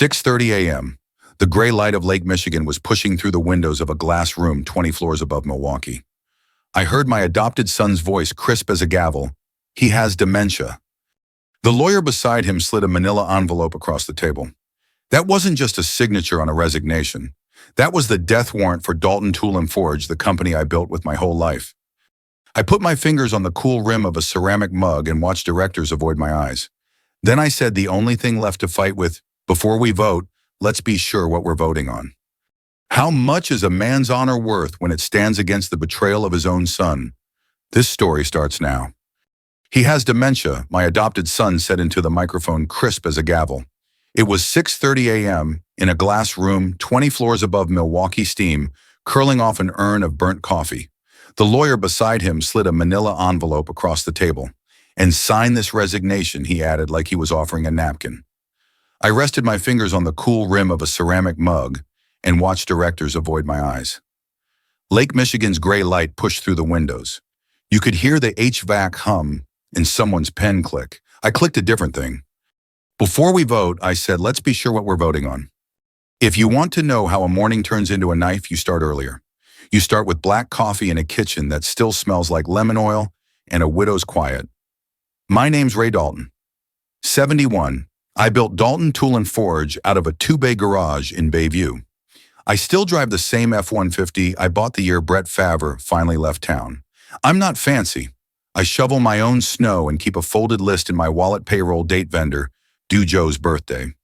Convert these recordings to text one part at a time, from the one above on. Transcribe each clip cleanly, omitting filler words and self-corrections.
6:30 a.m. The gray light of Lake Michigan was pushing through the windows of a glass room 20 floors above Milwaukee. I heard my adopted son's voice crisp as a gavel. He has dementia. The lawyer beside him slid a manila envelope across the table. That wasn't just a signature on a resignation. That was the death warrant for Dalton Tool Forge, the company I built with my whole life. I put my fingers on the cool rim of a ceramic mug and watched directors avoid my eyes. Then I said the only thing left to fight with, before we vote, let's be sure what we're voting on. How much is a man's honor worth when it stands against the betrayal of his own son? This story starts now. He has dementia, my adopted son said into the microphone, crisp as a gavel. It was 6:30 a.m. in a glass room 20 floors above Milwaukee steam, curling off an urn of burnt coffee. The lawyer beside him slid a manila envelope across the table. And sign this resignation, he added like he was offering a napkin. I rested my fingers on the cool rim of a ceramic mug and watched directors avoid my eyes. Lake Michigan's gray light pushed through the windows. You could hear the HVAC hum and someone's pen click. I clicked a different thing. Before we vote, I said, let's be sure what we're voting on. If you want to know how a morning turns into a knife, you start earlier. You start with black coffee in a kitchen that still smells like lemon oil and a widow's quiet. My name's Ray Dalton. 71. I built Dalton Tool Forge out of a 2-bay garage in Bayview. I still drive the same F-150 I bought the year Brett Favre finally left town. I'm not fancy. I shovel my own snow and keep a folded list in my wallet payroll date vendor, due Joe's birthday.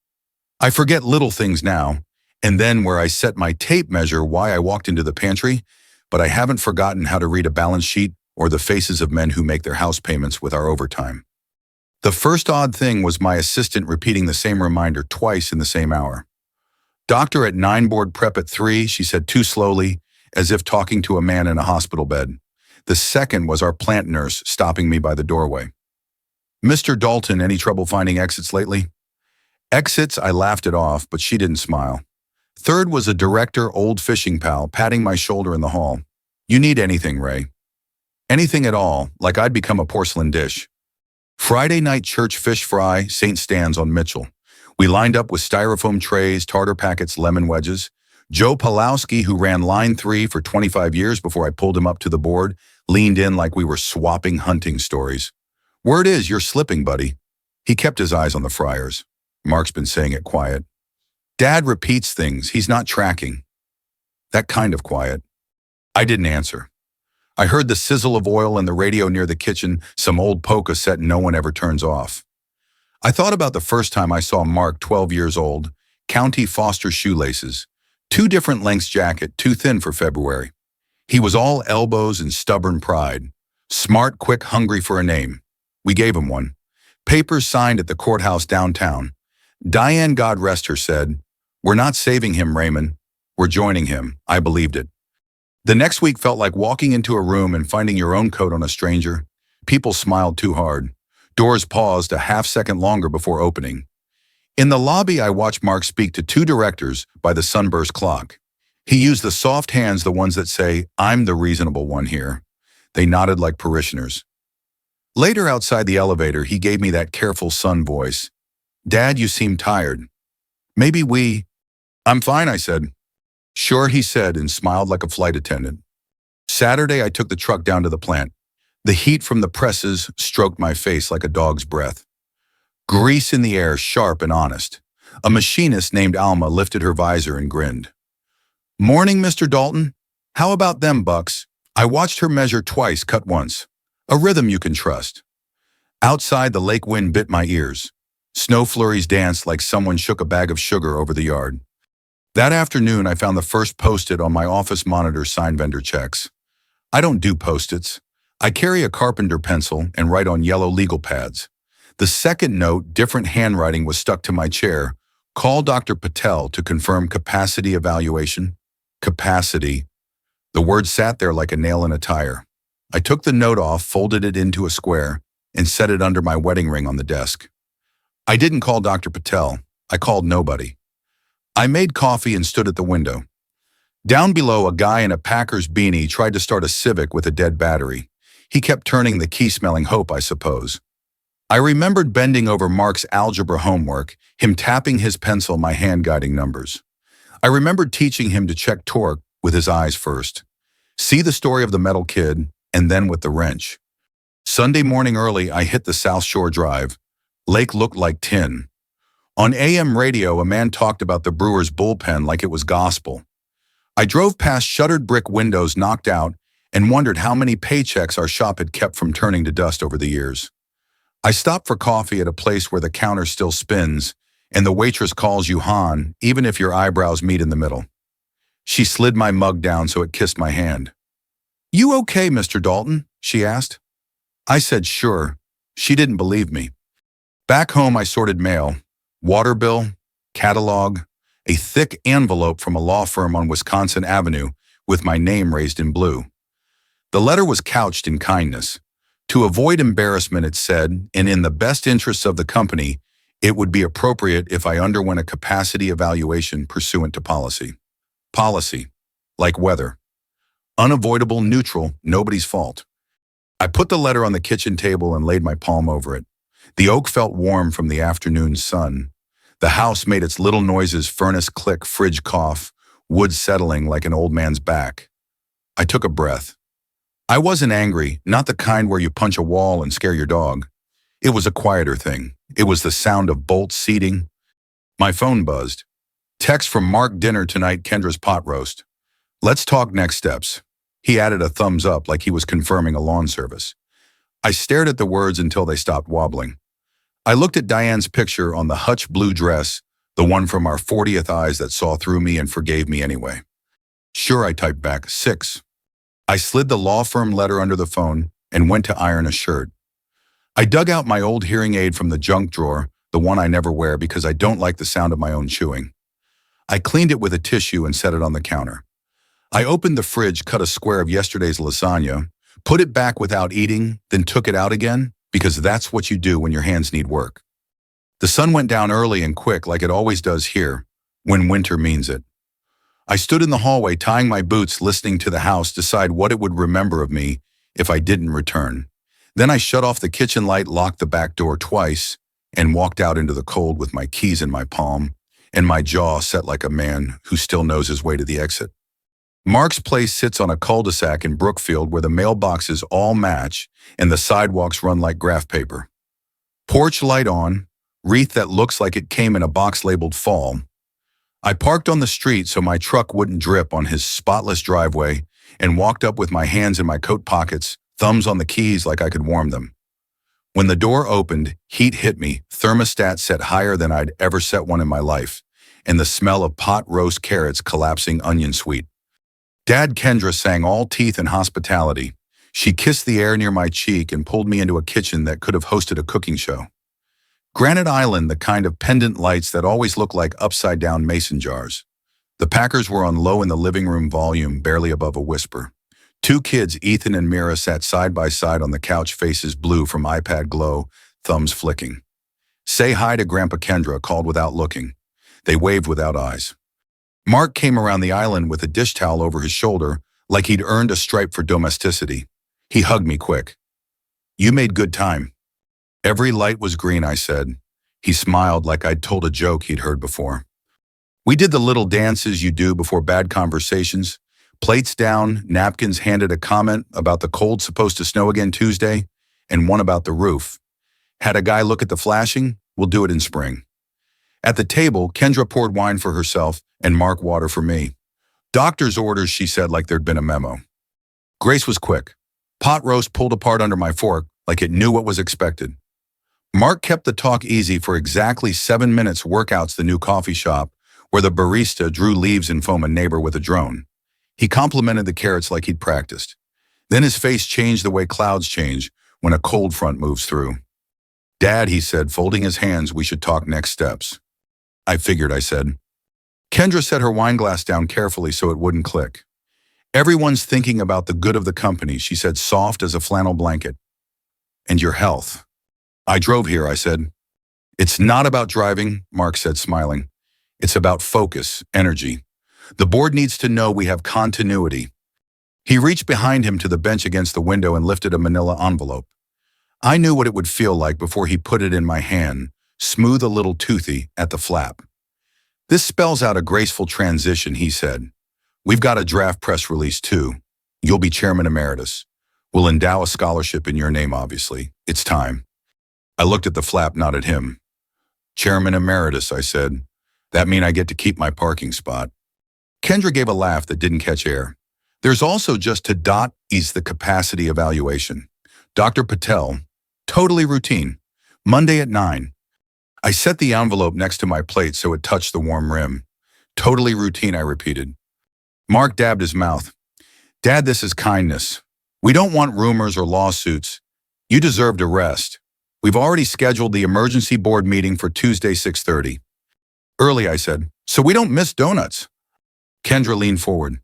I forget little things now, and then where I set my tape measure why I walked into the pantry, but I haven't forgotten how to read a balance sheet or the faces of men who make their house payments with our overtime. The first odd thing was my assistant repeating the same reminder twice in the same hour. Doctor at 9, board prep at 3, she said too slowly, as if talking to a man in a hospital bed. The second was our plant nurse stopping me by the doorway. Mr. Dalton, any trouble finding exits lately? Exits, I laughed it off, but she didn't smile. Third was a director, old fishing pal, patting my shoulder in the hall. You need anything, Ray. Anything at all, like I'd become a porcelain dish. Friday night church fish fry, St. Stan's on Mitchell. We lined up with styrofoam trays, tartar packets, lemon wedges. Joe Pawlowski, who ran line 3 for 25 years before I pulled him up to the board, leaned in like we were swapping hunting stories. Word is, you're slipping, buddy. He kept his eyes on the fryers. Mark's been saying it quiet. Dad repeats things, he's not tracking. That kind of quiet. I didn't answer. I heard the sizzle of oil in the radio near the kitchen, some old polka set no one ever turns off. I thought about the first time I saw Mark, 12 years old, County Foster shoelaces, 2 different lengths jacket, too thin for February. He was all elbows and stubborn pride. Smart, quick, hungry for a name. We gave him one. Papers signed at the courthouse downtown. Diane, God rest her, said, "We're not saving him, Raymond. We're joining him." I believed it. The next week felt like walking into a room and finding your own coat on a stranger. People smiled too hard. Doors paused a half-second longer before opening. In the lobby, I watched Mark speak to 2 directors by the sunburst clock. He used the soft hands, the ones that say, "I'm the reasonable one here." They nodded like parishioners. Later, outside the elevator, he gave me that careful son voice. "Dad, you seem tired. Maybe I'm fine," I said. "Sure," he said, and smiled like a flight attendant. Saturday, I took the truck down to the plant. The heat from the presses stroked my face like a dog's breath. Grease in the air, sharp and honest. A machinist named Alma lifted her visor and grinned. "Morning, Mr. Dalton. How about them bucks?" I watched her measure twice, cut once. A rhythm you can trust. Outside, the lake wind bit my ears. Snow flurries danced like someone shook a bag of sugar over the yard. That afternoon, I found the first Post-it on my office monitor signed vendor checks. I don't do Post-its. I carry a carpenter pencil and write on yellow legal pads. The second note, different handwriting, was stuck to my chair. Call Dr. Patel to confirm capacity evaluation. Capacity. The word sat there like a nail in a tire. I took the note off, folded it into a square, and set it under my wedding ring on the desk. I didn't call Dr. Patel. I called nobody. I made coffee and stood at the window. Down below, a guy in a Packers beanie tried to start a Civic with a dead battery. He kept turning the key, smelling hope, I suppose. I remembered bending over Mark's algebra homework, him tapping his pencil, my hand guiding numbers. I remembered teaching him to check torque with his eyes first. See the story of the metal kid, and then with the wrench. Sunday morning early, I hit the South Shore Drive. Lake looked like tin. On AM radio, a man talked about the Brewers' bullpen like it was gospel. I drove past shuttered brick windows knocked out and wondered how many paychecks our shop had kept from turning to dust over the years. I stopped for coffee at a place where the counter still spins and the waitress calls you Han, even if your eyebrows meet in the middle. She slid my mug down so it kissed my hand. "You okay, Mr. Dalton?" she asked. I said sure. She didn't believe me. Back home, I sorted mail, water bill, catalog, a thick envelope from a law firm on Wisconsin Avenue with my name raised in blue. The letter was couched in kindness. To avoid embarrassment, it said, and in the best interests of the company, it would be appropriate if I underwent a capacity evaluation pursuant to policy. Policy, like weather. Unavoidable, neutral, nobody's fault. I put the letter on the kitchen table and laid my palm over it. The oak felt warm from the afternoon sun. The house made its little noises, furnace click, fridge cough, wood settling like an old man's back. I took a breath. I wasn't angry, not the kind where you punch a wall and scare your dog. It was a quieter thing. It was the sound of bolts seating. My phone buzzed. Text from Mark: dinner tonight, Kendra's pot roast. Let's talk next steps. He added a thumbs up like he was confirming a lawn service. I stared at the words until they stopped wobbling. I looked at Diane's picture on the hutch blue dress, the one from our 40th eyes that saw through me and forgave me anyway. Sure, I typed back, 6. I slid the law firm letter under the phone and went to iron a shirt. I dug out my old hearing aid from the junk drawer, the one I never wear because I don't like the sound of my own chewing. I cleaned it with a tissue and set it on the counter. I opened the fridge, cut a square of yesterday's lasagna, put it back without eating, then took it out again, because that's what you do when your hands need work. The sun went down early and quick like it always does here, when winter means it. I stood in the hallway tying my boots, listening to the house decide what it would remember of me if I didn't return. Then I shut off the kitchen light, locked the back door twice, and walked out into the cold with my keys in my palm and my jaw set like a man who still knows his way to the exit. Mark's place sits on a cul-de-sac in Brookfield where the mailboxes all match and the sidewalks run like graph paper. Porch light on, wreath that looks like it came in a box labeled fall. I parked on the street so my truck wouldn't drip on his spotless driveway and walked up with my hands in my coat pockets, thumbs on the keys like I could warm them. When the door opened, heat hit me, thermostat set higher than I'd ever set one in my life, and the smell of pot roast carrots collapsing onion sweet. Dad Kendra sang all teeth and hospitality. She kissed the air near my cheek and pulled me into a kitchen that could have hosted a cooking show. Granite Island, the kind of pendant lights that always look like upside-down mason jars. The Packers were on low in the living room volume, barely above a whisper. 2 kids, Ethan and Mira, sat side by side on the couch, faces blue from iPad glow, thumbs flicking. "Say hi to Grandpa Kendra," called without looking. They waved without eyes. Mark came around the island with a dish towel over his shoulder, like he'd earned a stripe for domesticity. He hugged me quick. "You made good time." "Every light was green," I said. He smiled like I'd told a joke he'd heard before. We did the little dances you do before bad conversations. Plates down, napkins handed, a comment about the cold supposed to snow again Tuesday, and one about the roof. Had a guy look at the flashing? We'll do it in spring. At the table, Kendra poured wine for herself and Mark water for me. "Doctor's orders," she said like there'd been a memo. Grace was quick. Pot roast pulled apart under my fork like it knew what was expected. Mark kept the talk easy for exactly 7 minutes. Workouts, the new coffee shop, where the barista drew leaves and foam a neighbor with a drone. He complimented the carrots like he'd practiced. Then his face changed the way clouds change when a cold front moves through. "Dad," he said, folding his hands, "we should talk next steps." "I figured," I said. Kendra set her wine glass down carefully so it wouldn't click. "Everyone's thinking about the good of the company," she said, soft as a flannel blanket. "And your health." "I drove here," I said. "It's not about driving," Mark said, smiling. "It's about focus, energy. The board needs to know we have continuity." He reached behind him to the bench against the window and lifted a manila envelope. I knew what it would feel like before he put it in my hand, smooth a little toothy at the flap. This spells out a graceful transition, he said. We've got a draft press release too. You'll be chairman emeritus. We'll endow a scholarship in your name, obviously. It's time. I looked at the flap, not at him. Chairman emeritus, I said. That mean I get to keep my parking spot. Kendra gave a laugh that didn't catch air. There's also just to ease the capacity evaluation. Dr. Patel, totally routine. Monday at 9. I set the envelope next to my plate so it touched the warm rim. Totally routine, I repeated. Mark dabbed his mouth. Dad, this is kindness. We don't want rumors or lawsuits. You deserve to rest. We've already scheduled the emergency board meeting for Tuesday, 6:30. Early, I said, so we don't miss donuts. Kendra leaned forward.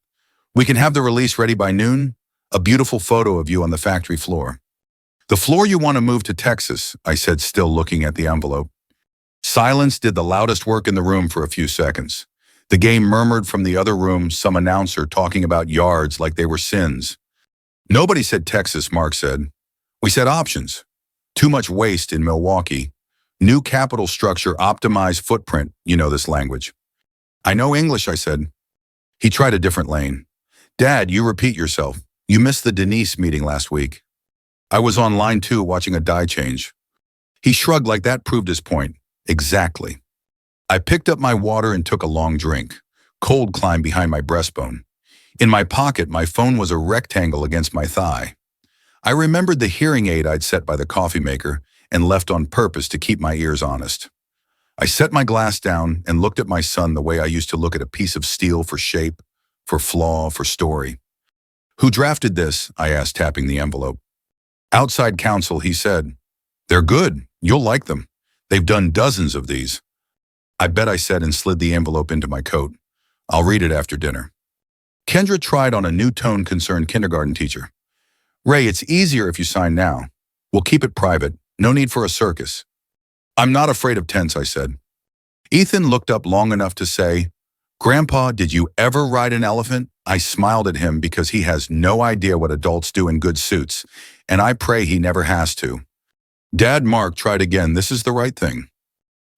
We can have the release ready by noon. A beautiful photo of you on the factory floor. The floor you want to move to Texas, I said, still looking at the envelope. Silence did the loudest work in the room for a few seconds. The game murmured from the other room, some announcer talking about yards like they were sins. Nobody said Texas, Mark said. We said options. Too much waste in Milwaukee. New capital structure, optimized footprint. You know this language. I know English, I said. He tried a different lane. Dad, you repeat yourself. You missed the Denise meeting last week. I was on line 2 watching a die change. He shrugged like that proved his point. Exactly. I picked up my water and took a long drink. Cold climbed behind my breastbone. In my pocket, my phone was a rectangle against my thigh. I remembered the hearing aid I'd set by the coffee maker and left on purpose to keep my ears honest. I set my glass down and looked at my son the way I used to look at a piece of steel for shape, for flaw, for story. Who drafted this? I asked, tapping the envelope. Outside counsel, he said. They're good. You'll like them. They've done dozens of these. I bet, I said, and slid the envelope into my coat. I'll read it after dinner. Kendra tried on a new tone concerned kindergarten teacher. Ray, it's easier if you sign now. We'll keep it private. No need for a circus. I'm not afraid of tents, I said. Ethan looked up long enough to say, Grandpa, did you ever ride an elephant? I smiled at him because he has no idea what adults do in good suits, and I pray he never has to. Dad, Mark tried again. This is the right thing.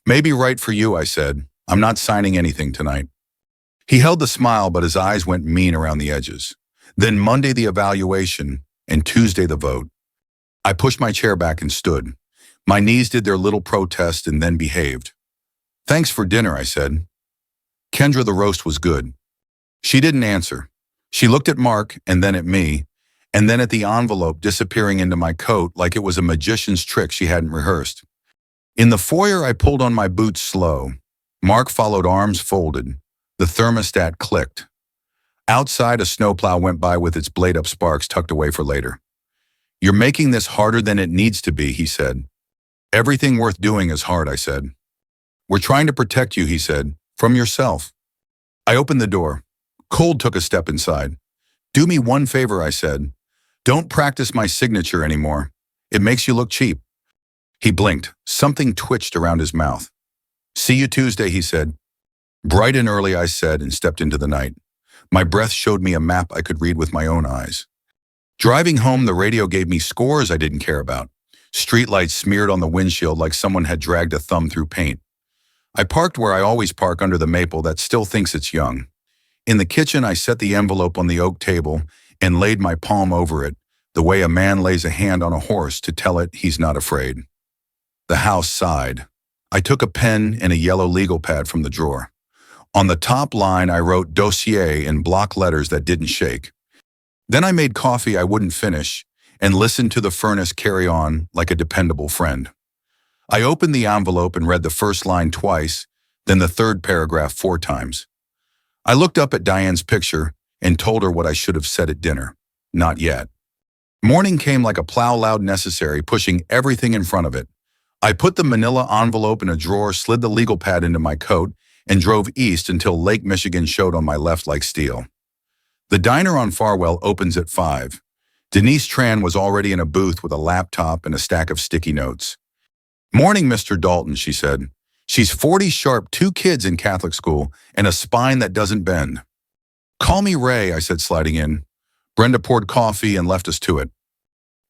Maybe right for you, I said. I'm not signing anything tonight. He held the smile, but his eyes went mean around the edges. Then Monday the evaluation, and Tuesday the vote. I pushed my chair back and stood. My knees did their little protest and then behaved. Thanks for dinner, I said. Kendra, the roast was good. She didn't answer. She looked at Mark and then at me, and then at the envelope disappearing into my coat like it was a magician's trick she hadn't rehearsed. In the foyer, I pulled on my boots slow. Mark followed, arms folded. The thermostat clicked. Outside, a snowplow went by with its blade-up sparks tucked away for later. You're making this harder than it needs to be, he said. Everything worth doing is hard, I said. We're trying to protect you, he said, from yourself. I opened the door. Cold took a step inside. Do me one favor, I said. Don't practice my signature anymore. It makes you look cheap. He blinked. Something twitched around his mouth. See you Tuesday, he said. Bright and early, I said, and stepped into the night. My breath showed me a map I could read with my own eyes. Driving home, the radio gave me scores I didn't care about. Streetlights smeared on the windshield like someone had dragged a thumb through paint. I parked where I always park, under the maple that still thinks it's young. In the kitchen, I set the envelope on the oak table and laid my palm over it, the way a man lays a hand on a horse to tell it he's not afraid. The house sighed. I took a pen and a yellow legal pad from the drawer. On the top line, I wrote dossier in block letters that didn't shake. Then I made coffee I wouldn't finish and listened to the furnace carry on like a dependable friend. I opened the envelope and read the first line twice, then the third paragraph 4 times. I looked up at Diane's picture and told her what I should have said at dinner. Not yet. Morning came like a plow, loud, necessary, pushing everything in front of it. I put the manila envelope in a drawer, slid the legal pad into my coat, and drove east until Lake Michigan showed on my left like steel. The diner on Farwell opens at 5. Denise Tran was already in a booth with a laptop and a stack of sticky notes. Morning, Mr. Dalton, she said. She's 40 sharp, 2 kids in Catholic school, and a spine that doesn't bend. Call me Ray, I said, sliding in. Brenda poured coffee and left us to it.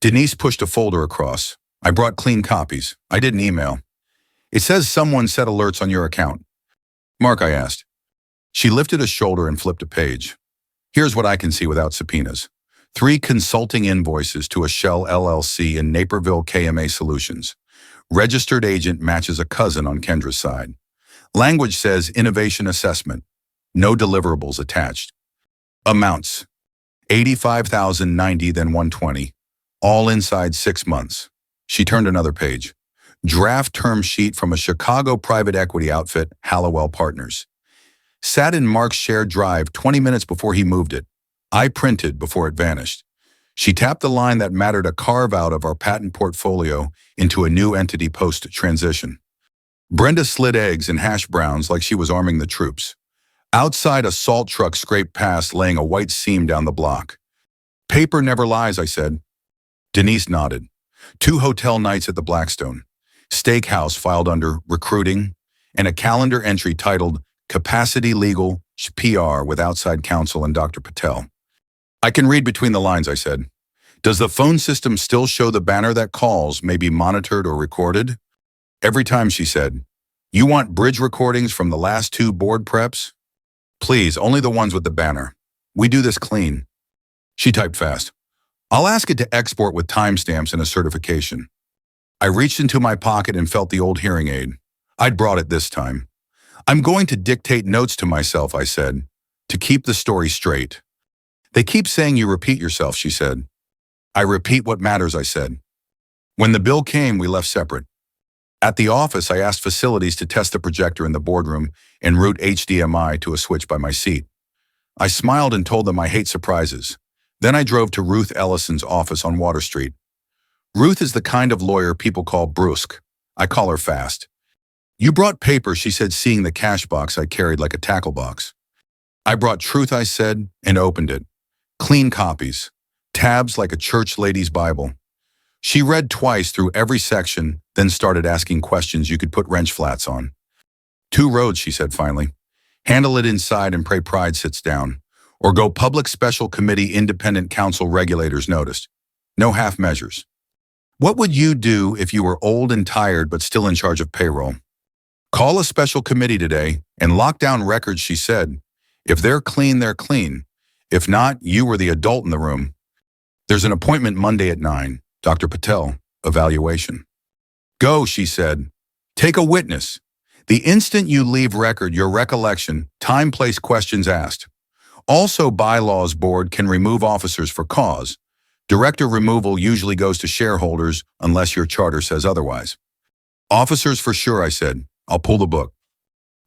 Denise pushed a folder across. I brought clean copies. I didn't email. It says someone set alerts on your account. Mark, I asked. She lifted a shoulder and flipped a page. Here's what I can see without subpoenas. 3 consulting invoices to a Shell LLC in Naperville KMA Solutions. Registered agent matches a cousin on Kendra's side. Language says innovation assessment. No deliverables attached. Amounts. 85,090, then 120. All inside 6 months. She turned another page. Draft term sheet from a Chicago private equity outfit, Hallowell Partners. Sat in Mark's shared drive 20 minutes before he moved it. I printed before it vanished. She tapped the line that mattered a carve-out of our patent portfolio into a new entity post-transition. Brenda slid eggs and hash browns like she was arming the troops. Outside, a salt truck scraped past, laying a white seam down the block. Paper never lies, I said. Denise nodded. 2 hotel nights at the Blackstone. Steakhouse filed under recruiting, and a calendar entry titled Capacity Legal PR with outside counsel and Dr. Patel. I can read between the lines, I said. Does the phone system still show the banner that calls may be monitored or recorded? Every time, she said. You want bridge recordings from the last 2 board preps? Please, only the ones with the banner. We do this clean. She typed fast. I'll ask it to export with timestamps and a certification. I reached into my pocket and felt the old hearing aid. I'd brought it this time. I'm going to dictate notes to myself, I said, to keep the story straight. They keep saying you repeat yourself, she said. I repeat what matters, I said. When the bill came, we left separate. At the office, I asked facilities to test the projector in the boardroom and route HDMI to a switch by my seat. I smiled and told them I hate surprises. Then I drove to Ruth Ellison's office on Water Street. Ruth is the kind of lawyer people call brusque. I call her fast. You brought paper, she said, seeing the cash box I carried like a tackle box. I brought truth, I said, and opened it. Clean copies. Tabs like a church lady's Bible. She read twice through every section, then started asking questions you could put wrench flats on. 2 roads, she said finally. Handle it inside and pray pride sits down. Or go public special committee independent counsel regulators noticed. No half measures. What would you do if you were old and tired but still in charge of payroll? Call a special committee today and lock down records, she said. If they're clean, they're clean. If not, you were the adult in the room. There's an appointment Monday at 9. Dr. Patel, evaluation. Go, she said. Take a witness. The instant you leave record your recollection, time, place, questions asked. Also, bylaws board can remove officers for cause. Director removal usually goes to shareholders unless your charter says otherwise. Officers for sure, I said. I'll pull the book.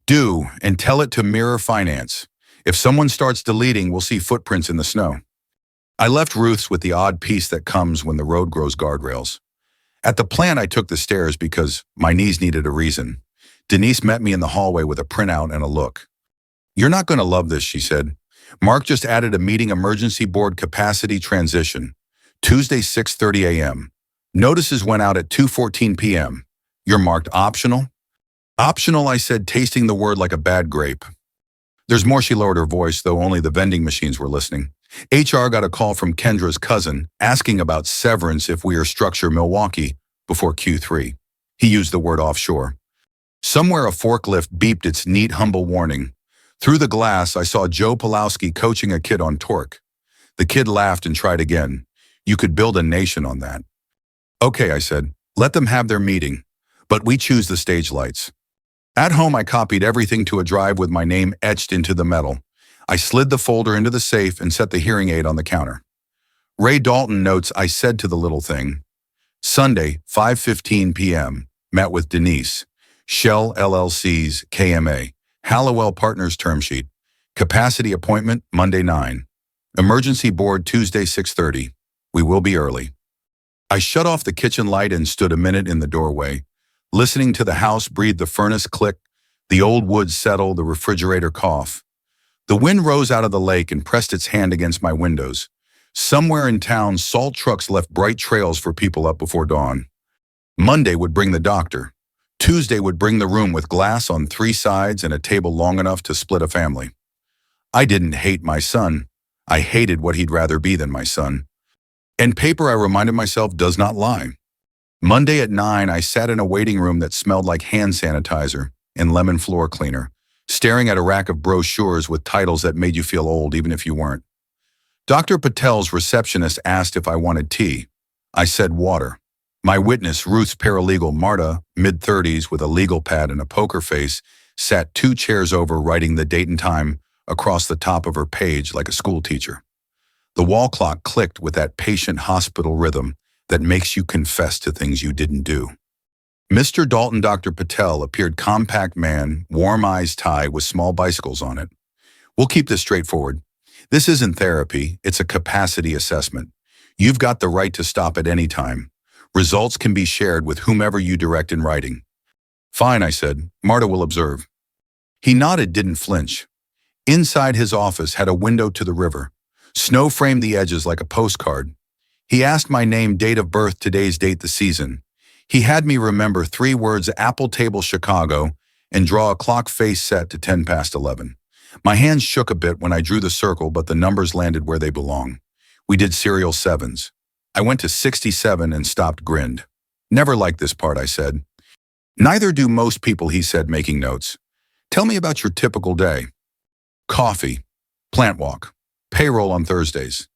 Do, and tell it to Mirror Finance. If someone starts deleting, we'll see footprints in the snow. I left Ruth's with the odd peace that comes when the road grows guardrails. At the plant, I took the stairs because my knees needed a reason. Denise met me in the hallway with a printout and a look. You're not going to love this, she said. Mark just added a meeting emergency board capacity transition. Tuesday, 6:30 a.m. Notices went out at 2:14 p.m. You're marked optional? Optional, I said, tasting the word like a bad grape. There's more, she lowered her voice, though only the vending machines were listening. HR got a call from Kendra's cousin asking about severance if we are Structure Milwaukee before Q3. He used the word offshore. Somewhere a forklift beeped its neat, humble warning. Through the glass, I saw Joe Pulowski coaching a kid on torque. The kid laughed and tried again. You could build a nation on that. Okay, I said, let them have their meeting, but we choose the stage lights. At home, I copied everything to a drive with my name etched into the metal. I slid the folder into the safe and set the hearing aid on the counter. Ray Dalton notes I said to the little thing. Sunday, 5:15 p.m., met with Denise. Shell LLC's KMA. Hallowell Partners term sheet. Capacity appointment, Monday 9. Emergency board, Tuesday 6:30. We will be early. I shut off the kitchen light and stood a minute in the doorway, listening to the house breathe, the furnace click, the old wood settle, the refrigerator cough. The wind rose out of the lake and pressed its hand against my windows. Somewhere in town, salt trucks left bright trails for people up before dawn. Monday would bring the doctor. Tuesday would bring the room with glass on 3 sides and a table long enough to split a family. I didn't hate my son. I hated what he'd rather be than my son. And paper, I reminded myself, does not lie. Monday at 9, I sat in a waiting room that smelled like hand sanitizer and lemon floor cleaner, staring at a rack of brochures with titles that made you feel old even if you weren't. Dr. Patel's receptionist asked if I wanted tea. I said water. My witness, Ruth's paralegal Marta, mid-30s with a legal pad and a poker face, sat 2 chairs over writing the date and time across the top of her page like a school teacher. The wall clock clicked with that patient hospital rhythm that makes you confess to things you didn't do. Mr. Dalton Dr. Patel appeared compact man, warm eyes tie with small bicycles on it. We'll keep this straightforward. This isn't therapy, it's a capacity assessment. You've got the right to stop at any time. Results can be shared with whomever you direct in writing. Fine, I said. Marta will observe. He nodded, didn't flinch. Inside his office had a window to the river. Snow framed the edges like a postcard. He asked my name, date of birth, today's date, the season. He had me remember 3 words, Apple Table Chicago, and draw a clock face set to 10 past 11. My hands shook a bit when I drew the circle, but the numbers landed where they belong. We did serial 7s. I went to 67 and stopped, grinned. Never liked this part, I said. Neither do most people, he said, making notes. Tell me about your typical day. Coffee, plant walk, payroll on Thursdays.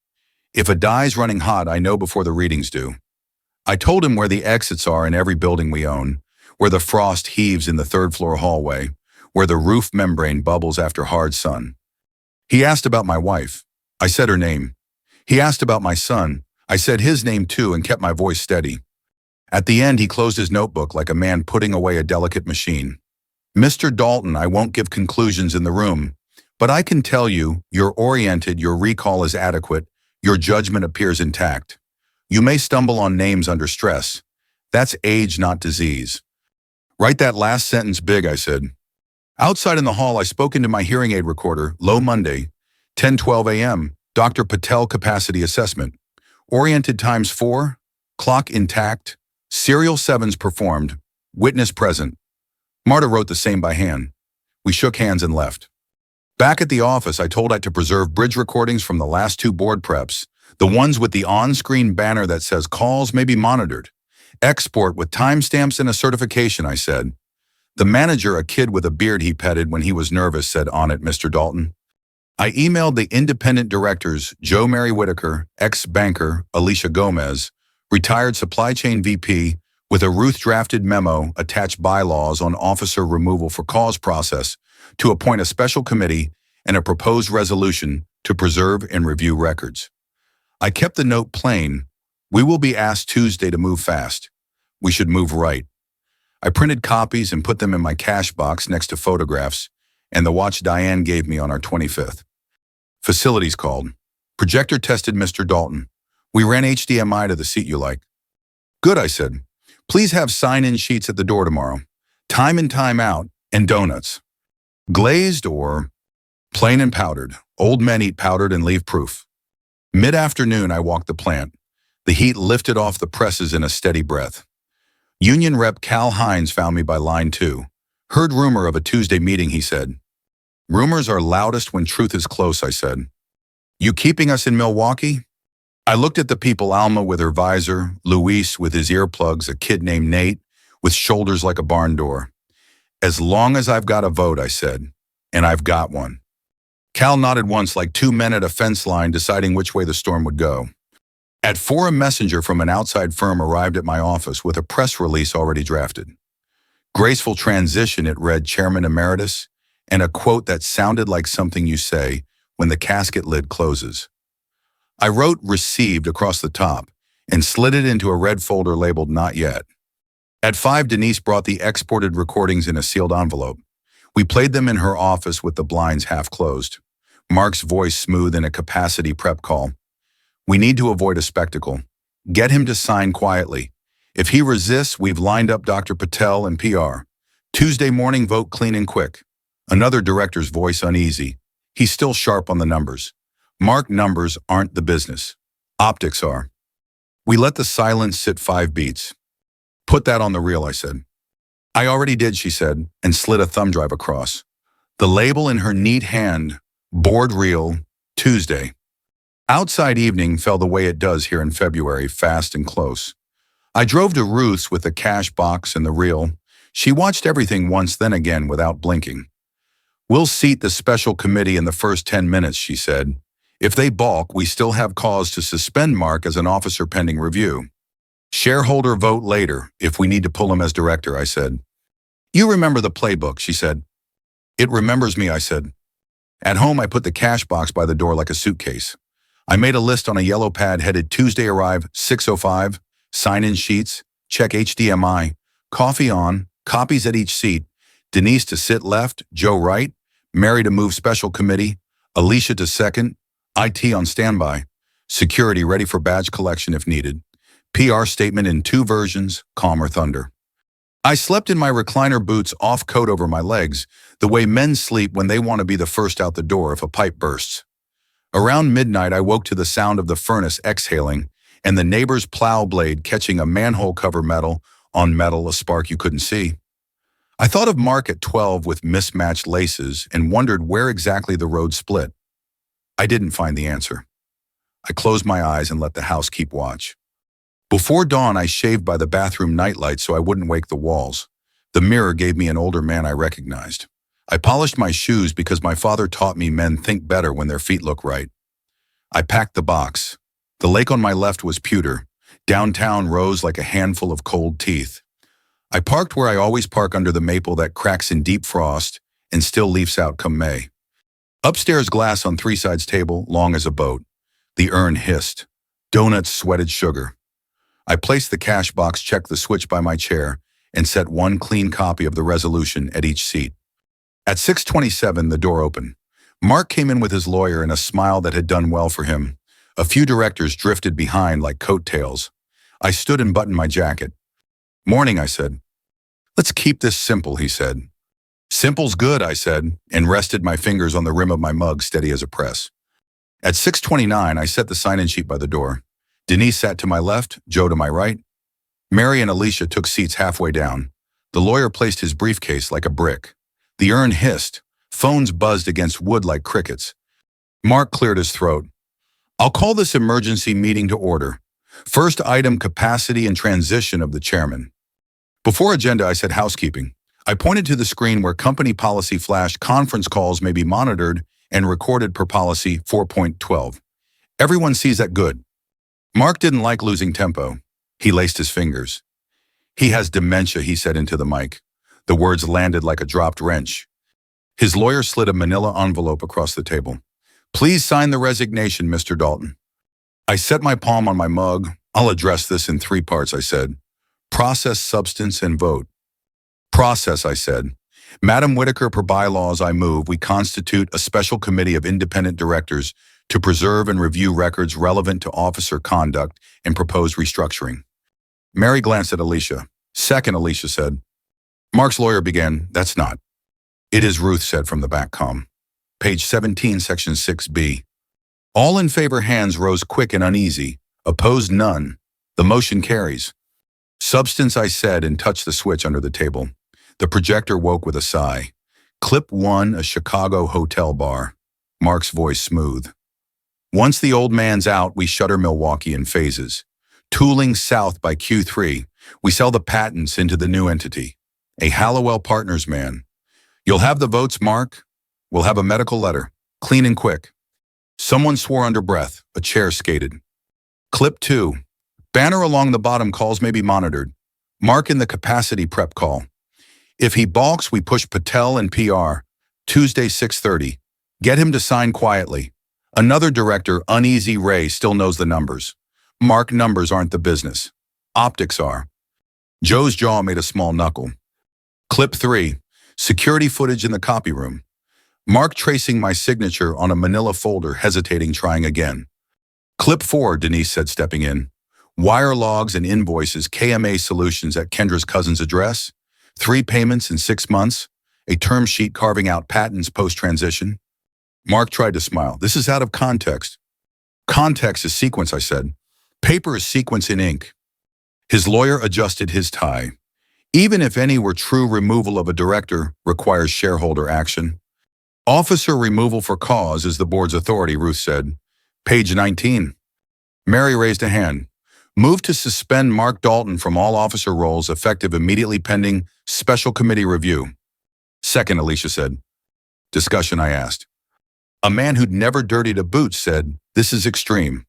If a die's running hot, I know before the readings do. I told him where the exits are in every building we own, where the frost heaves in the 3rd floor hallway, where the roof membrane bubbles after hard sun. He asked about my wife. I said her name. He asked about my son. I said his name too and kept my voice steady. At the end, he closed his notebook like a man putting away a delicate machine. Mr. Dalton, I won't give conclusions in the room, but I can tell you, you're oriented, your recall is adequate, your judgment appears intact. You may stumble on names under stress. That's age, not disease. Write that last sentence big, I said. Outside in the hall, I spoke into my hearing aid recorder, low Monday, 10:12 a.m., Dr. Patel capacity assessment. Oriented times 4, clock intact, serial 7s performed, witness present. Marta wrote the same by hand. We shook hands and left. Back at the office, I told Ike to preserve bridge recordings from the last 2 board preps, the ones with the on-screen banner that says calls may be monitored. Export with timestamps and a certification, I said. The manager, a kid with a beard he petted when he was nervous, said, on it, Mr. Dalton. I emailed the independent directors, Joe Mary Whitaker, ex-banker, Alicia Gomez, retired supply chain VP, with a Ruth-drafted memo attached bylaws on officer removal for cause process to appoint a special committee and a proposed resolution to preserve and review records. I kept the note plain. We will be asked Tuesday to move fast. We should move right. I printed copies and put them in my cash box next to photographs and the watch Diane gave me on our 25th. Facilities called. Projector tested, Mr. Dalton. We ran HDMI to the seat you like. Good, I said. Please have sign-in sheets at the door tomorrow. Time and time out, and donuts. Glazed or plain and powdered. Old men eat powdered and leave proof. Mid-afternoon, I walked the plant. The heat lifted off the presses in a steady breath. Union Rep Cal Hines found me by line 2. Heard rumor of a Tuesday meeting, he said. Rumors are loudest when truth is close, I said. You keeping us in Milwaukee? I looked at the people, Alma with her visor, Luis with his earplugs, a kid named Nate with shoulders like a barn door. As long as I've got a vote, I said, and I've got one. Cal nodded once like 2 men at a fence line deciding which way the storm would go. At 4, a messenger from an outside firm arrived at my office with a press release already drafted. Graceful transition, it read, Chairman Emeritus, and a quote that sounded like something you say when the casket lid closes. I wrote received across the top and slid it into a red folder labeled not yet. At 5, Denise brought the exported recordings in a sealed envelope. We played them in her office with the blinds half closed. Mark's voice smooth in a capacity prep call. We need to avoid a spectacle. Get him to sign quietly. If he resists, we've lined up Dr. Patel and PR. Tuesday morning, vote clean and quick. Another director's voice uneasy. He's still sharp on the numbers. Mark, numbers aren't the business. Optics are. We let the silence sit 5 beats. Put that on the reel, I said. I already did, she said, and slid a thumb drive across. The label in her neat hand, board reel, Tuesday. Outside evening fell the way it does here in February, fast and close. I drove to Ruth's with the cash box and the reel. She watched everything once, then again without blinking. "We'll seat the special committee in the first 10 minutes, she said. "If they balk, we still have cause to suspend Mark as an officer pending review. Shareholder vote later, if we need to pull him as director," I said. "You remember the playbook," she said. "It remembers me," I said. At home, I put the cash box by the door like a suitcase. I made a list on a yellow pad headed "Tuesday arrive, 6:05, sign-in sheets, check HDMI, coffee on, copies at each seat, Denise to sit left, Joe right, Mary to move special committee, Alicia to second, IT on standby, security ready for badge collection if needed, PR statement in 2 versions, calm or thunder. I slept in my recliner boots, off coat over my legs, the way men sleep when they want to be the first out the door if a pipe bursts. Around midnight, I woke to the sound of the furnace exhaling and the neighbor's plow blade catching a manhole cover metal on metal, a spark you couldn't see. I thought of Mark at 12 with mismatched laces and wondered where exactly the road split. I didn't find the answer. I closed my eyes and let the house keep watch. Before dawn, I shaved by the bathroom nightlight so I wouldn't wake the walls. The mirror gave me an older man I recognized. I polished my shoes because my father taught me men think better when their feet look right. I packed the box. The lake on my left was pewter. Downtown rose like a handful of cold teeth. I parked where I always park, under the maple that cracks in deep frost and still leafs out come May. Upstairs, glass on 3 sides table, long as a boat. The urn hissed. Donuts sweated sugar. I placed the cash box, checked the switch by my chair, and set 1 clean copy of the resolution at each seat. At 6:27, the door opened. Mark came in with his lawyer and a smile that had done well for him. A few directors drifted behind like coattails. I stood and buttoned my jacket. "Morning," I said. "Let's keep this simple," he said. "Simple's good," I said, and rested my fingers on the rim of my mug, steady as a press. At 6:29, I set the sign-in sheet by the door. Denise sat to my left, Joe to my right. Mary and Alicia took seats halfway down. The lawyer placed his briefcase like a brick. The urn hissed. Phones buzzed against wood like crickets. Mark cleared his throat. "I'll call this emergency meeting to order. First item, capacity and transition of the chairman." Before agenda, I said housekeeping. I pointed to the screen where company policy flashed: conference calls may be monitored and recorded per policy 4.12. Everyone sees that? Good. Mark didn't like losing tempo. He laced his fingers. "He has dementia," he said into the mic. The words landed like a dropped wrench. His lawyer slid a manila envelope across the table. "Please sign the resignation, Mr. Dalton." I set my palm on my mug. "I'll address this in 3 parts," I said. "Process, substance, and vote." "Process," I said. "Madam Whitaker, per bylaws, I move we constitute a special committee of independent directors to preserve and review records relevant to officer conduct and proposed restructuring." Mary glanced at Alicia. "Second," Alicia said. Mark's lawyer began. "That's not." "It is," Ruth said from the back comm. Page 17, section 6B. All in favor hands rose quick and uneasy. Opposed, none. The motion carries. "Substance," I said, and touched the switch under the table. The projector woke with a sigh. Clip 1, a Chicago hotel bar. Mark's voice smooth. "Once the old man's out, we shutter Milwaukee in phases. Tooling south by Q3. We sell the patents into the new entity. A Hallowell Partners man. You'll have the votes, Mark. We'll have a medical letter. Clean and quick." Someone swore under breath. A chair skated. Clip 2. Banner along the bottom: calls may be monitored. Mark in the capacity prep call. "If he balks, we push Patel and PR. Tuesday, 6:30. Get him to sign quietly." Another director, uneasy Ray, still knows the numbers. "Mark, numbers aren't the business. Optics are." Joe's jaw made a small knuckle. Clip 3. Security footage in the copy room. Mark tracing my signature on a manila folder, hesitating, trying again. Clip 4, Denise said, stepping in. Wire logs and invoices, KMA Solutions at Kendra's cousin's address. 3 payments in 6 months. A term sheet carving out patents post-transition. Mark tried to smile. "This is out of context." "Context is sequence," I said. "Paper is sequence in ink." His lawyer adjusted his tie. "Even if any were true, removal of a director requires shareholder action." "Officer removal for cause is the board's authority," Ruth said. Page 19. Mary raised a hand. Move to suspend Mark Dalton from all officer roles effective immediately pending special committee review. Second, Alicia said. Discussion, I asked. A man who'd never dirtied a boot said, this is extreme.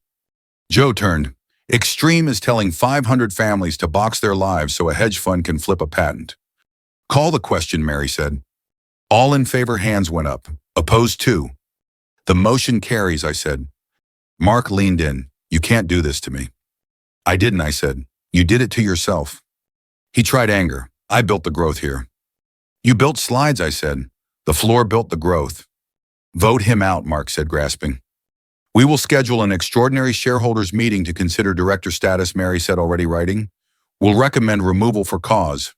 Joe turned. Extreme is telling 500 families to box their lives so a hedge fund can flip a patent. Call the question, Mary said. All in favor hands went up. Opposed two. The motion carries, I said. Mark leaned in. You can't do this to me. I didn't, I said. You did it to yourself. He tried anger. I built the growth here. You built slides, I said. The floor built the growth. Vote him out, Mark said, grasping. We will schedule an extraordinary shareholders meeting to consider director status, Mary said, already writing. We'll recommend removal for cause.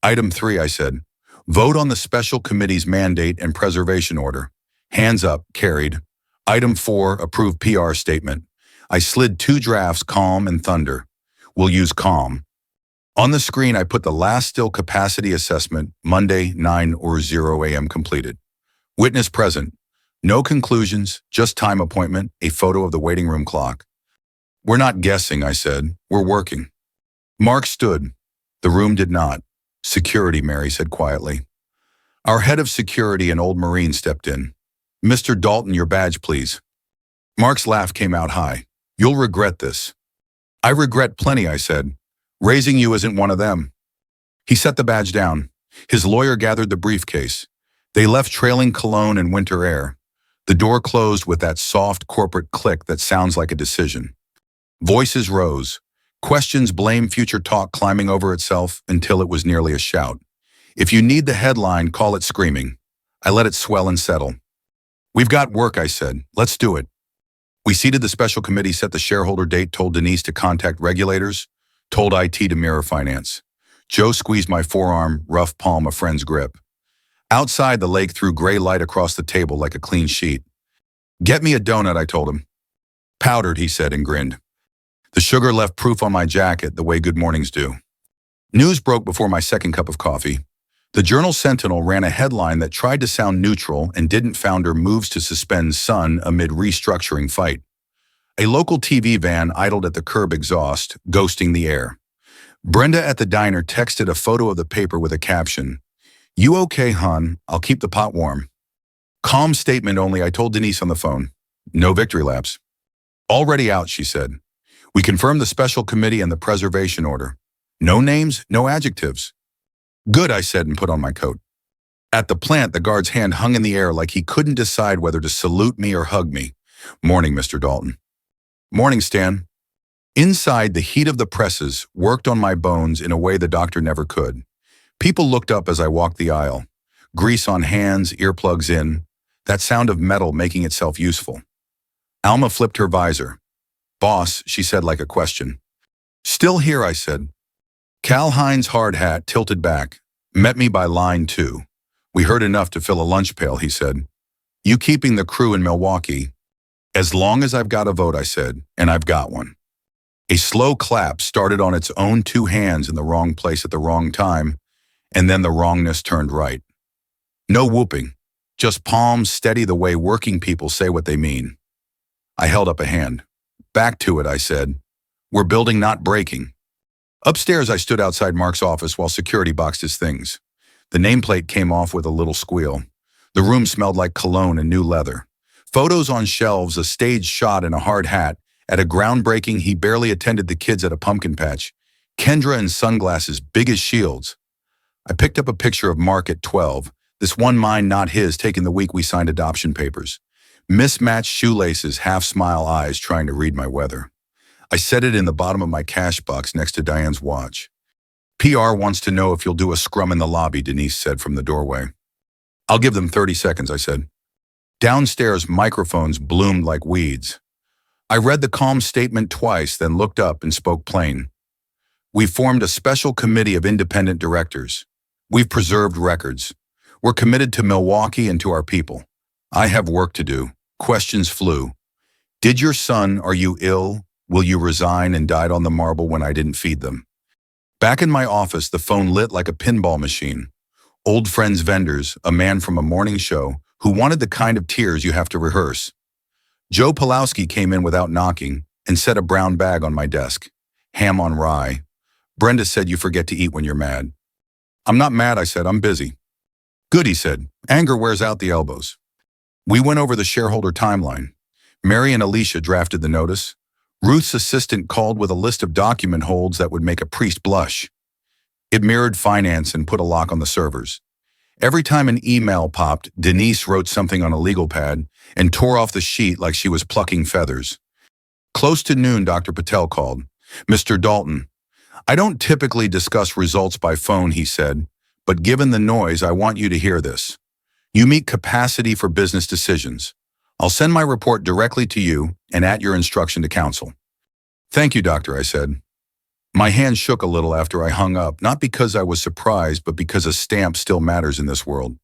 Item 3, I said. Vote on the special committee's mandate and preservation order. Hands up, carried. Item 4, approve PR statement. I slid 2 drafts, calm and thunder. We'll use calm. On the screen, I put the last still capacity assessment, Monday, 9 or 0 a.m. completed. Witness present. No conclusions, just time appointment, a photo of the waiting room clock. We're not guessing, I said. We're working. Mark stood. The room did not. Security, Mary said quietly. Our head of security, an old Marine, stepped in. Mr. Dalton, your badge, please. Mark's laugh came out high. You'll regret this. I regret plenty, I said. Raising you isn't one of them. He set the badge down. His lawyer gathered the briefcase. They left trailing cologne and winter air. The door closed with that soft corporate click that sounds like a decision. Voices rose. Questions blame future talk climbing over itself until it was nearly a shout. If you need the headline, call it screaming. I let it swell and settle. We've got work, I said. Let's do it. We seated the special committee, set the shareholder date, told Denise to contact regulators, told IT to mirror finance. Joe squeezed my forearm, rough palm, a friend's grip. Outside, the lake threw gray light across the table like a clean sheet. Get me a donut, I told him. Powdered, he said and grinned. The sugar left proof on my jacket the way good mornings do. News broke before my second cup of coffee. The Journal Sentinel ran a headline that tried to sound neutral and didn't founder moves to suspend son amid restructuring fight. A local TV van idled at the curb exhaust, ghosting the air. Brenda at the diner texted a photo of the paper with a caption, You okay, hon? I'll keep the pot warm. Calm statement only, I told Denise on the phone. No victory laps. Already out, she said. We confirmed the special committee and the preservation order. No names, no adjectives. Good, I said and put on my coat. At the plant, the guard's hand hung in the air like he couldn't decide whether to salute me or hug me. Morning, Mr. Dalton. Morning, Stan. Inside, the heat of the presses worked on my bones in a way the doctor never could. People looked up as I walked the aisle. Grease on hands, earplugs in. That sound of metal making itself useful. Alma flipped her visor. Boss, she said like a question. Still here, I said. Cal Hines' hard hat tilted back. Met me by line 2. We heard enough to fill a lunch pail, he said. You keeping the crew in Milwaukee? As long as I've got a vote, I said, and I've got one. A slow clap started on its own 2 hands in the wrong place at the wrong time, and then the wrongness turned right. No whooping, just palms steady the way working people say what they mean. I held up a hand. Back to it, I said. We're building, not breaking. Upstairs, I stood outside Mark's office while security boxed his things. The nameplate came off with a little squeal. The room smelled like cologne and new leather. Photos on shelves, a staged shot in a hard hat. At a groundbreaking, he barely attended the kids at a pumpkin patch. Kendra in sunglasses, big as shields. I picked up a picture of Mark at 12. This one mine, not his, taken the week we signed adoption papers. Mismatched shoelaces, half-smile eyes trying to read my weather. I set it in the bottom of my cash box next to Diane's watch. PR wants to know if you'll do a scrum in the lobby, Denise said from the doorway. I'll give them 30 seconds, I said. Downstairs, microphones bloomed like weeds. I read the calm statement twice, then looked up and spoke plain. We formed a special committee of independent directors. We've preserved records. We're committed to Milwaukee and to our people. I have work to do. Questions flew. Did your son, are you ill? Will you resign, and died on the marble when I didn't feed them? Back in my office, the phone lit like a pinball machine. Old friends vendors, a man from a morning show, who wanted the kind of tears you have to rehearse. Joe Pulowski came in without knocking and set a brown bag on my desk. Ham on rye. Brenda said you forget to eat when you're mad. I'm not mad, I said, I'm busy. Good, he said. Anger wears out the elbows. We went over the shareholder timeline. Mary and Alicia drafted the notice. Ruth's assistant called with a list of document holds that would make a priest blush. It mirrored finance and put a lock on the servers. Every time an email popped, Denise wrote something on a legal pad and tore off the sheet like she was plucking feathers. Close to noon, Dr. Patel called. Mr. Dalton, I don't typically discuss results by phone, he said, but given the noise, I want you to hear this. You meet capacity for business decisions. I'll send my report directly to you and at your instruction to counsel. Thank you, doctor, I said. My hand shook a little after I hung up, not because I was surprised, but because a stamp still matters in this world.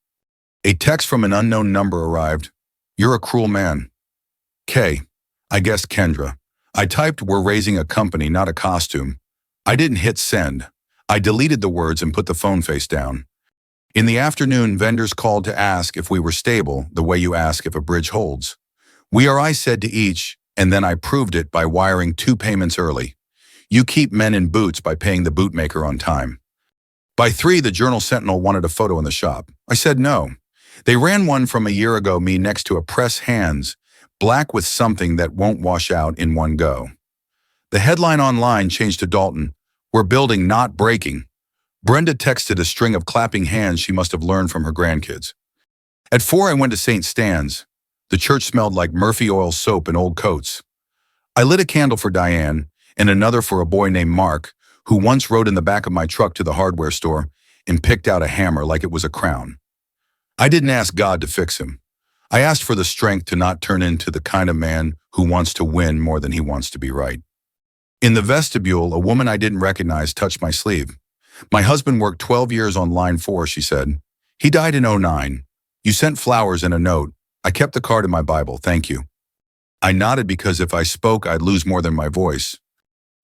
A text from an unknown number arrived. You're a cruel man. K. I guessed Kendra. I typed, we're raising a company, not a costume. I didn't hit send. I deleted the words and put the phone face down. In the afternoon, vendors called to ask if we were stable, the way you ask if a bridge holds. We are, I said to each, and then I proved it by wiring 2 payments early. You keep men in boots by paying the bootmaker on time. By 3, the Journal Sentinel wanted a photo in the shop. I said no. They ran one from a year ago, me next to a press hands, black with something that won't wash out in one go. The headline online changed to Dalton, we're building, not breaking. Brenda texted a string of clapping hands she must have learned from her grandkids. At 4, I went to St. Stan's. The church smelled like Murphy oil soap and old coats. I lit a candle for Diane and another for a boy named Mark, who once rode in the back of my truck to the hardware store and picked out a hammer like it was a crown. I didn't ask God to fix him. I asked for the strength to not turn into the kind of man who wants to win more than he wants to be right. In the vestibule, a woman I didn't recognize touched my sleeve. My husband worked 12 years on line 4, she said. He died in 2009. You sent flowers and a note. I kept the card in my Bible, thank you. I nodded because if I spoke, I'd lose more than my voice.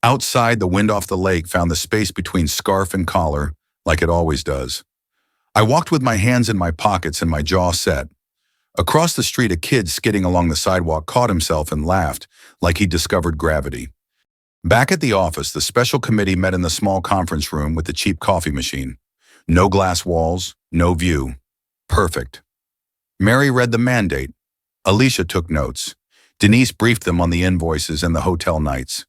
Outside, the wind off the lake found the space between scarf and collar, like it always does. I walked with my hands in my pockets and my jaw set. Across the street, a kid skidding along the sidewalk caught himself and laughed like he'd discovered gravity. Back at the office, the special committee met in the small conference room with the cheap coffee machine. No glass walls, no view. Perfect. Mary read the mandate. Alicia took notes. Denise briefed them on the invoices and the hotel nights.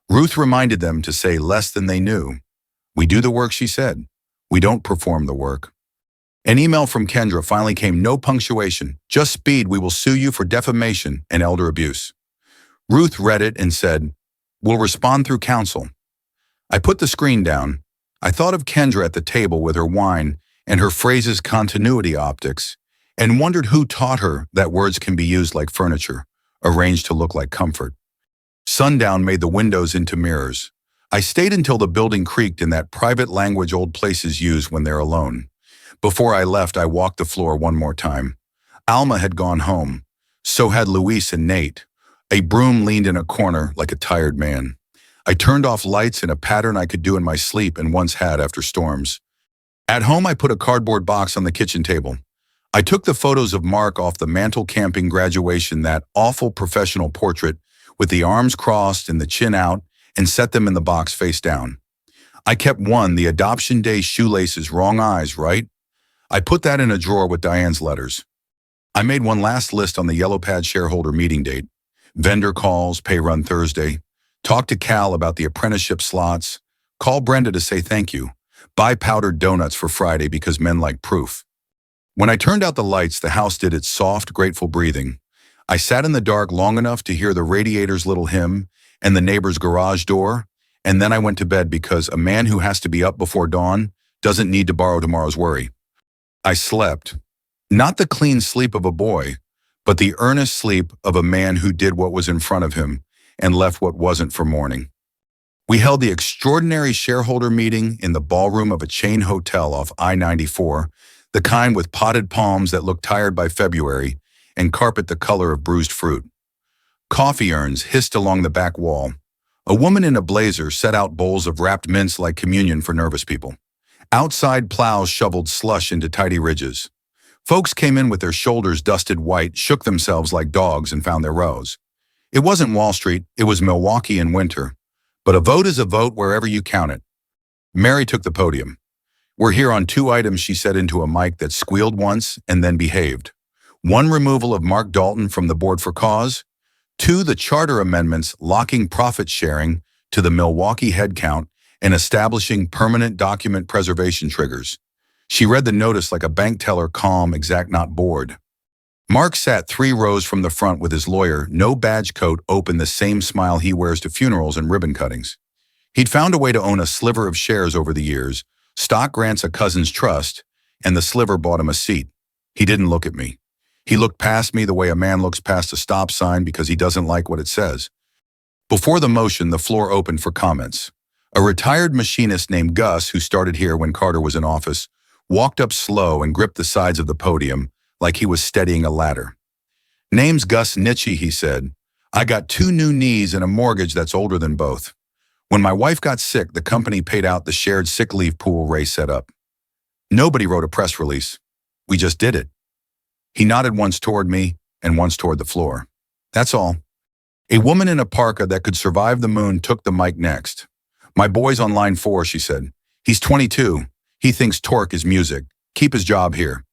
Ruth reminded them to say less than they knew. We do the work, she said. We don't perform the work. An email from Kendra finally came, no punctuation, just speed, we will sue you for defamation and elder abuse. Ruth read it and said, we'll respond through counsel. I put the screen down. I thought of Kendra at the table with her wine and her phrases continuity optics, and wondered who taught her that words can be used like furniture, arranged to look like comfort. Sundown made the windows into mirrors. I stayed until the building creaked in that private language old places use when they're alone. Before I left, I walked the floor one more time. Alma had gone home. So had Luis and Nate. A broom leaned in a corner like a tired man. I turned off lights in a pattern I could do in my sleep and once had after storms. At home, I put a cardboard box on the kitchen table. I took the photos of Mark off the mantle camping graduation, that awful professional portrait with the arms crossed and the chin out, and set them in the box face down. I kept one, the adoption day shoelaces, wrong eyes, right? I put that in a drawer with Diane's letters. I made one last list on the yellow pad shareholder meeting date. Vendor calls, pay run Thursday. Talk to Cal about the apprenticeship slots. Call Brenda to say thank you. Buy powdered donuts for Friday because men like proof. When I turned out the lights, the house did its soft, grateful breathing. I sat in the dark long enough to hear the radiator's little hymn and the neighbor's garage door, and then I went to bed because a man who has to be up before dawn doesn't need to borrow tomorrow's worry. I slept. Not the clean sleep of a boy, but the earnest sleep of a man who did what was in front of him and left what wasn't for morning. We held the extraordinary shareholder meeting in the ballroom of a chain hotel off I-94, the kind with potted palms that look tired by February and carpet the color of bruised fruit. Coffee urns hissed along the back wall. A woman in a blazer set out bowls of wrapped mints like communion for nervous people. Outside, plows shoveled slush into tidy ridges. Folks came in with their shoulders dusted white, shook themselves like dogs, and found their rows. It wasn't Wall Street, it was Milwaukee in winter. But a vote is a vote wherever you count it. Mary took the podium. We're here on 2 items, she said into a mic that squealed once and then behaved. 1, removal of Mark Dalton from the board for cause. 2, the charter amendments locking profit sharing to the Milwaukee headcount and establishing permanent document preservation triggers. She read the notice like a bank teller, calm, exact, not bored. Mark sat 3 rows from the front with his lawyer, no badge coat, open, the same smile he wears to funerals and ribbon cuttings. He'd found a way to own a sliver of shares over the years, stock grants a cousin's trust, and the sliver bought him a seat. He didn't look at me. He looked past me the way a man looks past a stop sign because he doesn't like what it says. Before the motion, the floor opened for comments. A retired machinist named Gus, who started here when Carter was in office, walked up slow and gripped the sides of the podium like he was steadying a ladder. Name's Gus Nitchie, he said. I got 2 new knees and a mortgage that's older than both. When my wife got sick, the company paid out the shared sick leave pool Ray set up. Nobody wrote a press release. We just did it. He nodded once toward me and once toward the floor. That's all. A woman in a parka that could survive the moon took the mic next. My boy's on line 4, she said. He's 22. He thinks torque is music. Keep his job here.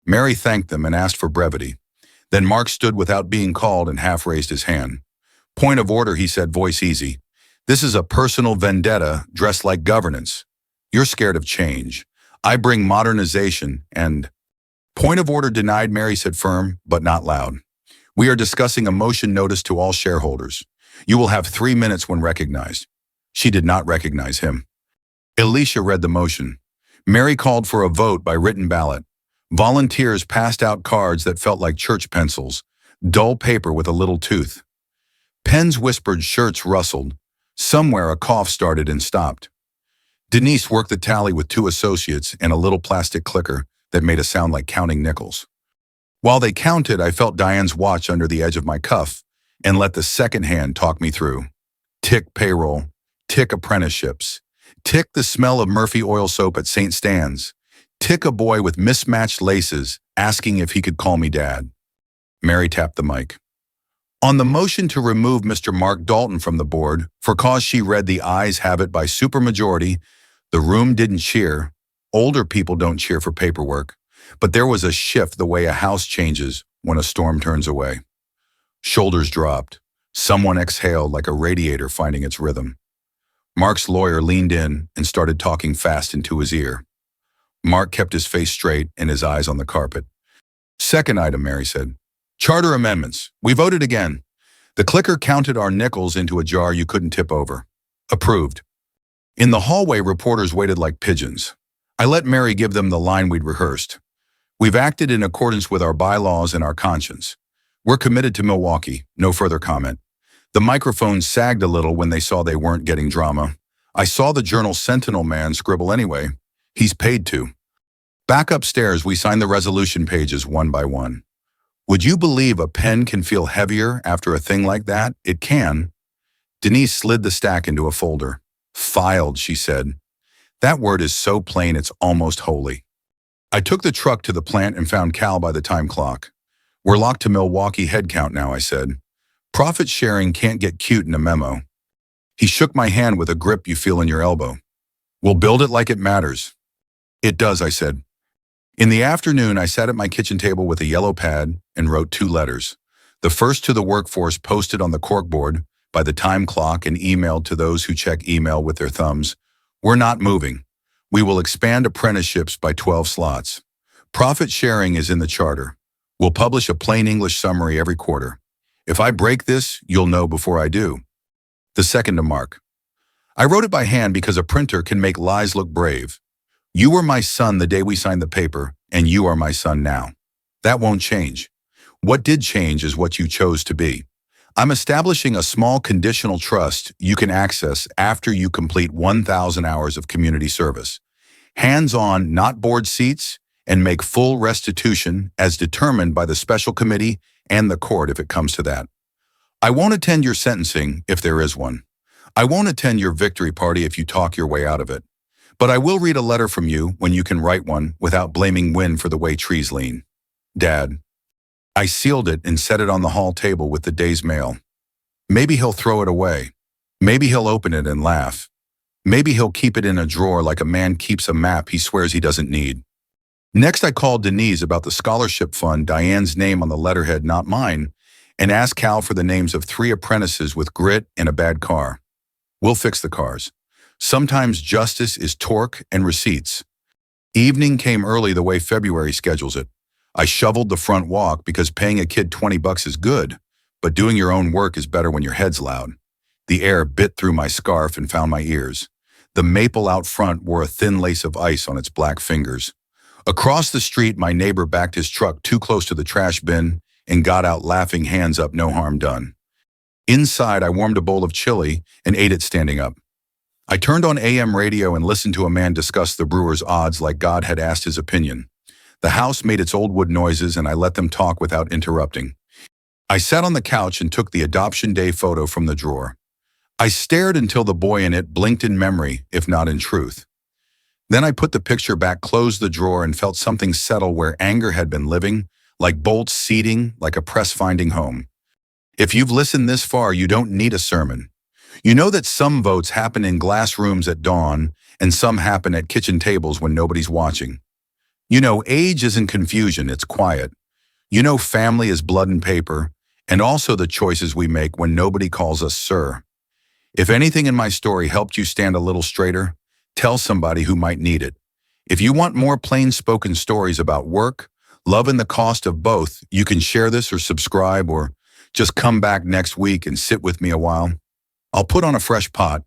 Mary thanked them and asked for brevity. Then Mark stood without being called and half raised his hand. Point of order, he said, voice easy. This is a personal vendetta dressed like governance. You're scared of change. I bring modernization and... Point of order denied, Mary said, firm, but not loud. We are discussing a motion notice to all shareholders. You will have 3 minutes when recognized. She did not recognize him. Alicia read the motion. Mary called for a vote by written ballot. Volunteers passed out cards that felt like church pencils, dull paper with a little tooth. Pens whispered, shirts rustled. Somewhere a cough started and stopped. Denise worked the tally with 2 associates and a little plastic clicker that made a sound like counting nickels. While they counted, I felt Diane's watch under the edge of my cuff and let the second hand talk me through. Tick payroll, tick apprenticeships, tick the smell of Murphy oil soap at St. Stan's, tick a boy with mismatched laces asking if he could call me dad. Mary tapped the mic. On the motion to remove Mr. Mark Dalton from the board, for cause she read the ayes have it by supermajority, the room didn't cheer. Older people don't cheer for paperwork, but there was a shift the way a house changes when a storm turns away. Shoulders dropped. Someone exhaled like a radiator finding its rhythm. Mark's lawyer leaned in and started talking fast into his ear. Mark kept his face straight and his eyes on the carpet. Second item, Mary said. Charter amendments. We voted again. The clicker counted our nickels into a jar you couldn't tip over. Approved. In the hallway, reporters waited like pigeons. I let Mary give them the line we'd rehearsed. We've acted in accordance with our bylaws and our conscience. We're committed to Milwaukee. No further comment. The microphone sagged a little when they saw they weren't getting drama. I saw the Journal Sentinel man scribble anyway. He's paid to. Back upstairs, we signed the resolution pages one by one. Would you believe a pen can feel heavier after a thing like that? It can. Denise slid the stack into a folder. Filed, she said. That word is so plain it's almost holy. I took the truck to the plant and found Cal by the time clock. We're locked to Milwaukee headcount now, I said. Profit sharing can't get cute in a memo. He shook my hand with a grip you feel in your elbow. We'll build it like it matters. It does, I said. In the afternoon, I sat at my kitchen table with a yellow pad and wrote 2 letters. The first to the workforce posted on the corkboard by the time clock and emailed to those who check email with their thumbs. We're not moving. We will expand apprenticeships by 12 slots. Profit sharing is in the charter. We'll publish a plain English summary every quarter. If I break this, you'll know before I do. The second to Mark. I wrote it by hand because a printer can make lies look brave. You were my son the day we signed the paper, and you are my son now. That won't change. What did change is what you chose to be. I'm establishing a small conditional trust you can access after you complete 1,000 hours of community service. Hands-on, not board seats, and make full restitution as determined by the special committee and the court if it comes to that. I won't attend your sentencing if there is one. I won't attend your victory party if you talk your way out of it. But I will read a letter from you when you can write one without blaming wind for the way trees lean. Dad. I sealed it and set it on the hall table with the day's mail. Maybe he'll throw it away. Maybe he'll open it and laugh. Maybe he'll keep it in a drawer like a man keeps a map he swears he doesn't need. Next, I called Denise about the scholarship fund, Diane's name on the letterhead, not mine, and asked Cal for the names of 3 apprentices with grit and a bad car. We'll fix the cars. Sometimes justice is torque and receipts. Evening came early the way February schedules it. I shoveled the front walk because paying a kid $20 is good, but doing your own work is better when your head's loud. The air bit through my scarf and found my ears. The maple out front wore a thin lace of ice on its black fingers. Across the street, my neighbor backed his truck too close to the trash bin and got out laughing, hands up, no harm done. Inside, I warmed a bowl of chili and ate it standing up. I turned on AM radio and listened to a man discuss the Brewers' odds like God had asked his opinion. The house made its old wood noises and I let them talk without interrupting. I sat on the couch and took the adoption day photo from the drawer. I stared until the boy in it blinked in memory, if not in truth. Then I put the picture back, closed the drawer, and felt something settle where anger had been living, like bolts seating, like a press finding home. If you've listened this far, you don't need a sermon. You know that some votes happen in glass rooms at dawn, and some happen at kitchen tables when nobody's watching. You know age isn't confusion, it's quiet. You know family is blood and paper, and also the choices we make when nobody calls us sir. If anything in my story helped you stand a little straighter, tell somebody who might need it. If you want more plain-spoken stories about work, love, and the cost of both, you can share this or subscribe or just come back next week and sit with me a while. I'll put on a fresh pot.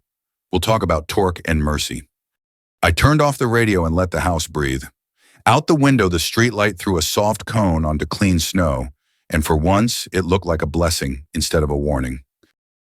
We'll talk about torque and mercy. I turned off the radio and let the house breathe. Out the window, the streetlight threw a soft cone onto clean snow, and for once, it looked like a blessing instead of a warning.